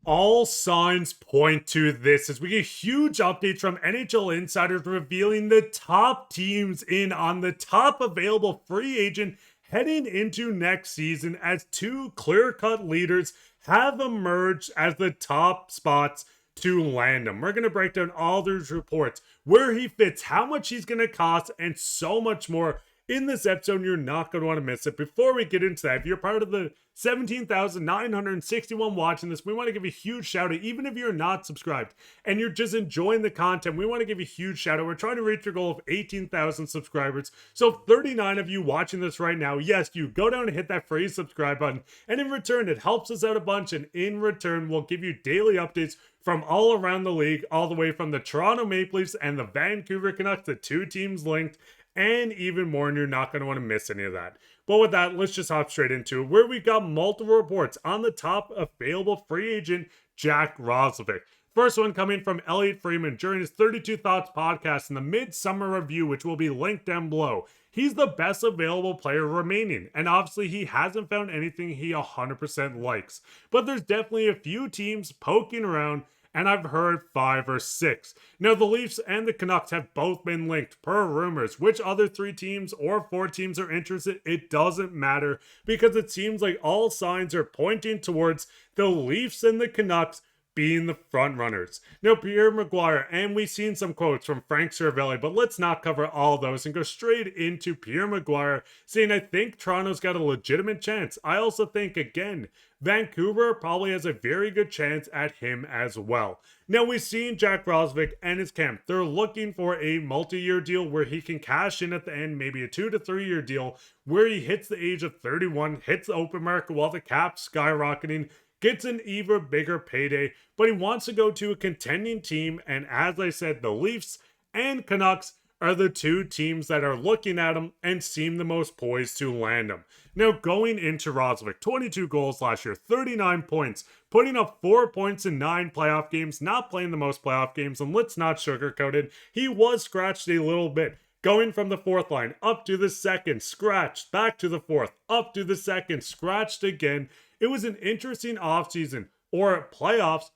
All signs point to this as we get huge updates from NHL insiders revealing the top teams in on the top available free agent heading into next season, as two clear-cut leaders have emerged as the top spots to land him. We're going to break down all those reports, where he fits, how much he's going to cost, and so much more in this episode. You're not going to want to miss it. Before we get into that, if you're part of the 17,961 watching this, we want to give a huge shout out. Even if you're not subscribed and you're just enjoying the content, we want to give you a huge shout out. We're trying to reach your goal of 18,000 subscribers. So 39 of you watching this right now, yes, you go down and hit that free subscribe button, and in return it helps us out a bunch, and in return we'll give you daily updates from all around the league, all the way from the Toronto Maple Leafs and the Vancouver Canucks, the two teams linked, and even more, and you're not going to want to miss any of that. But with that, let's just hop straight into it, where we've got multiple reports on the top available free agent, Jack Roslovic. First one coming from Elliot Freeman during his 32 Thoughts podcast in the Midsummer Review, which will be linked down below. He's the best available player remaining, and obviously he hasn't found anything he 100% likes. But there's definitely a few teams poking around, and I've heard 5 or 6. Now, the Leafs and the Canucks have both been linked per rumors. Which other 3 teams or 4 teams are interested, it doesn't matter, because it seems like all signs are pointing towards the Leafs and the Canucks being the front runners. Now, Pierre Maguire, and we've seen some quotes from Frank Cervelli, but let's not cover all those and go straight into Pierre Maguire, saying, I think Toronto's got a legitimate chance. I also think, again, Vancouver probably has a very good chance at him as well. Now, we've seen Jack Roslovic and his camp. They're looking for a multi-year deal where he can cash in at the end, maybe a 2 to 3 year deal where he hits the age of 31, hits the open market while the cap's skyrocketing, gets an even bigger payday, but he wants to go to a contending team, and as I said, the Leafs and Canucks are the two teams that are looking at him and seem the most poised to land him. Now, going into Roslovic, 22 goals last year, 39 points, putting up 4 points in 9 playoff games, not playing the most playoff games, and let's not sugarcoat it, he was scratched a little bit. Going from the fourth line up to the second, scratched, back to the fourth, up to the second, scratched again. It was an interesting offseason, or playoffs,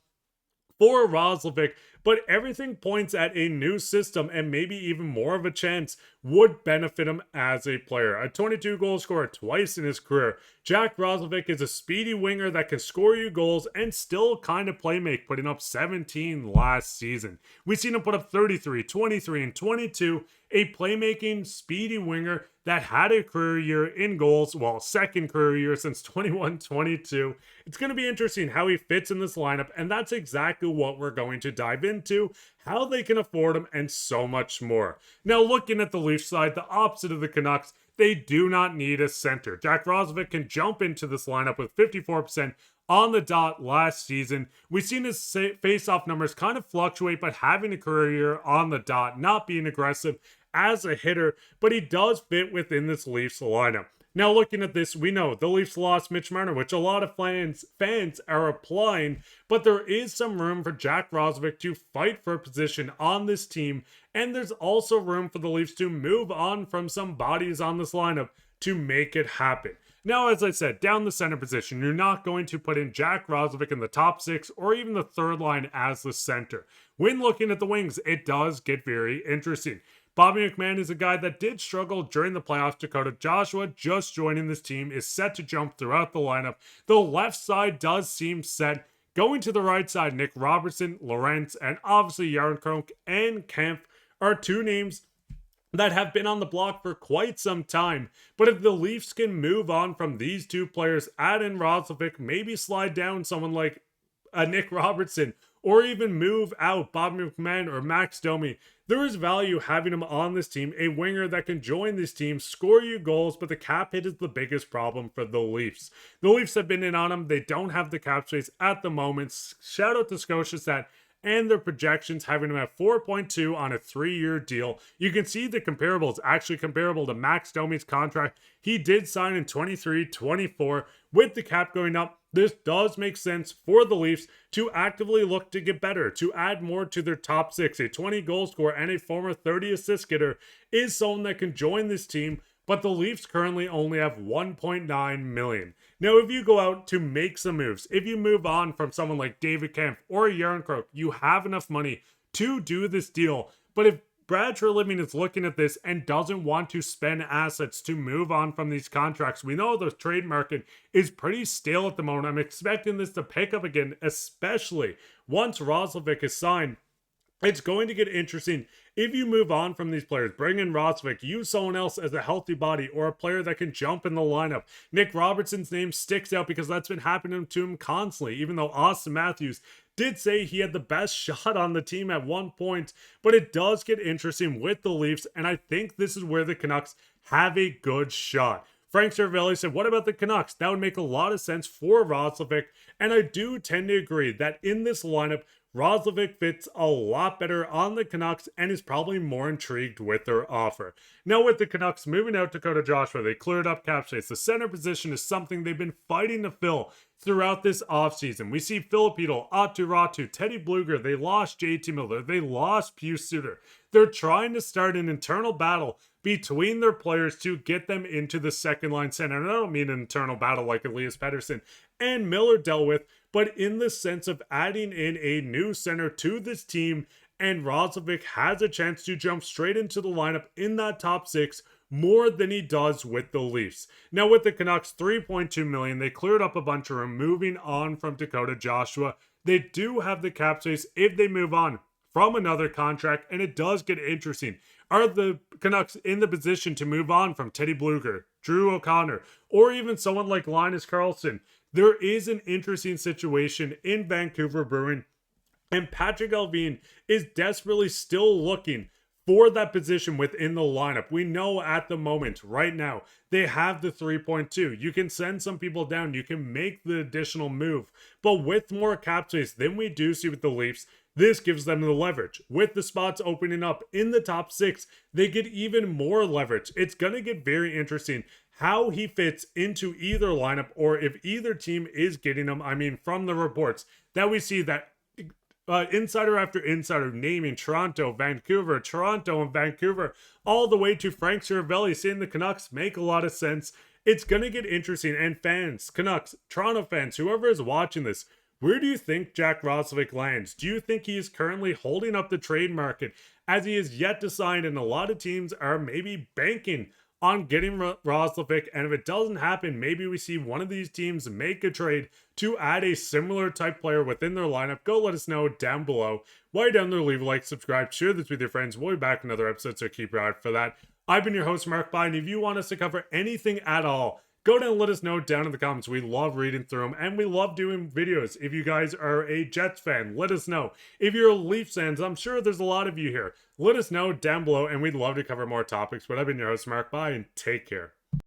for Roslovic, but everything points at a new system, and maybe even more of a chance would benefit him as a player. A 22 goal scorer twice in his career, Jack Roslovic is a speedy winger that can score you goals and still kind of playmake, putting up 17 last season. We've seen him put up 33, 23, and 22, a playmaking speedy winger that had a career year in goals, well, second career year since 21-22. It's going to be interesting how he fits in this lineup, and that's exactly what we're going to dive into, how they can afford him, and so much more. Now, looking at the Leafs side, the opposite of the Canucks, they do not need a center. Jack Roslovic can jump into this lineup with 54% on the dot last season. We've seen his face-off numbers kind of fluctuate, but having a career year on the dot, not being aggressive as a hitter, but he does fit within this Leafs lineup. Now, looking at this, we know the Leafs lost Mitch Marner, which a lot of fans are applying, but there is some room for Jack Roslovic to fight for a position on this team, and there's also room for the Leafs to move on from some bodies on this lineup to make it happen. Now, as I said, down the center position, you're not going to put in Jack Roslovic in the top 6 or even the third line as the center. When looking at the wings, it does get very interesting. Bobby McMann is a guy that did struggle during the playoffs. Dakota Joshua, just joining this team, is set to jump throughout the lineup. The left side does seem set. Going to the right side, Nick Robertson, Lorentz, and obviously Jarnkrok and Kempf are two names that have been on the block for quite some time. But if the Leafs can move on from these two players, add in Roslovic, maybe slide down someone like Nick Robertson, or even move out Bob McMahon or Max Domi, there is value having him on this team, a winger that can join this team, score you goals, but the cap hit is the biggest problem for the Leafs. The Leafs have been in on him. They don't have the cap space at the moment. Shout out to Scotiabank and their projections having him at 4.2 on a 3-year deal. You can see the comparables actually comparable to Max Domi's contract. He did sign in 23-24 with the cap going up. This does make sense for the Leafs to actively look to get better, to add more to their top 6. A 20 goal scorer and a former 30 assist getter is someone that can join this team, but the Leafs currently only have 1.9 million. Now, if you go out to make some moves, if you move on from someone like David Kampf or Yarncroke, you have enough money to do this deal. But if Brad Treliving is looking at this and doesn't want to spend assets to move on from these contracts, we know the trade market is pretty stale at the moment. I'm expecting this to pick up again, especially once Roslovic is signed. It's going to get interesting if you move on from these players. Bring in Roslovic, use someone else as a healthy body or a player that can jump in the lineup. Nick Robertson's name sticks out because that's been happening to him constantly, even though Austin Matthews did say he had the best shot on the team at one point. But it does get interesting with the Leafs, and I think this is where the Canucks have a good shot. Frank Cervelli said, what about the Canucks? That would make a lot of sense for Roslovic, and I do tend to agree that in this lineup, Roslovic fits a lot better on the Canucks and is probably more intrigued with their offer. Now with the Canucks moving out Dakota Joshua, they cleared up cap space. The center position is something they've been fighting to fill throughout this offseason. We see Filipino, Ratu, Teddy Bluger, they lost JT Miller, they lost suitor. They're trying to start an internal battle between their players to get them into the second line center. And I don't mean an internal battle like Elias Pettersson and Miller dealt with, but in the sense of adding in a new center to this team, and Roslovic has a chance to jump straight into the lineup in that top six more than he does with the Leafs. Now with the Canucks, 3.2 million, they cleared up a bunch of room moving on from Dakota Joshua. They do have the cap space if they move on from another contract, and it does get interesting. Are the Canucks in the position to move on from Teddy Bluger, Drew O'Connor, or even someone like Linus Karlsson? There is an interesting situation in Vancouver brewing, and Patrick Allvin is desperately still looking for that position within the lineup. We know at the moment, right now, they have the 3.2. You can send some people down. You can make the additional move. But with more cap space than we do see with the Leafs, this gives them the leverage. With the spots opening up in the top six, they get even more leverage. It's going to get very interesting how he fits into either lineup, or if either team is getting him. I mean, from the reports that we see that insider after insider naming Toronto, and Vancouver, all the way to Frank Cervelli saying the Canucks make a lot of sense. It's going to get interesting. And fans, Canucks, Toronto fans, whoever is watching this, where do you think Jack Roslovic lands? Do you think he is currently holding up the trade market as he is yet to sign, and a lot of teams are maybe banking on getting Roslovic, and if it doesn't happen, maybe we see one of these teams make a trade to add a similar type player within their lineup? Go let us know down below. While you're down there, leave a like, subscribe, share this with your friends. We'll be back in another episode, so keep your eye out for that. I've been your host, Mark By, and if you want us to cover anything at all, go down and let us know down in the comments. We love reading through them, and we love doing videos. If you guys are a Jets fan, let us know. If you're a Leafs fans, I'm sure there's a lot of you here. Let us know down below, and we'd love to cover more topics. But I've been your host, Mark By, and take care.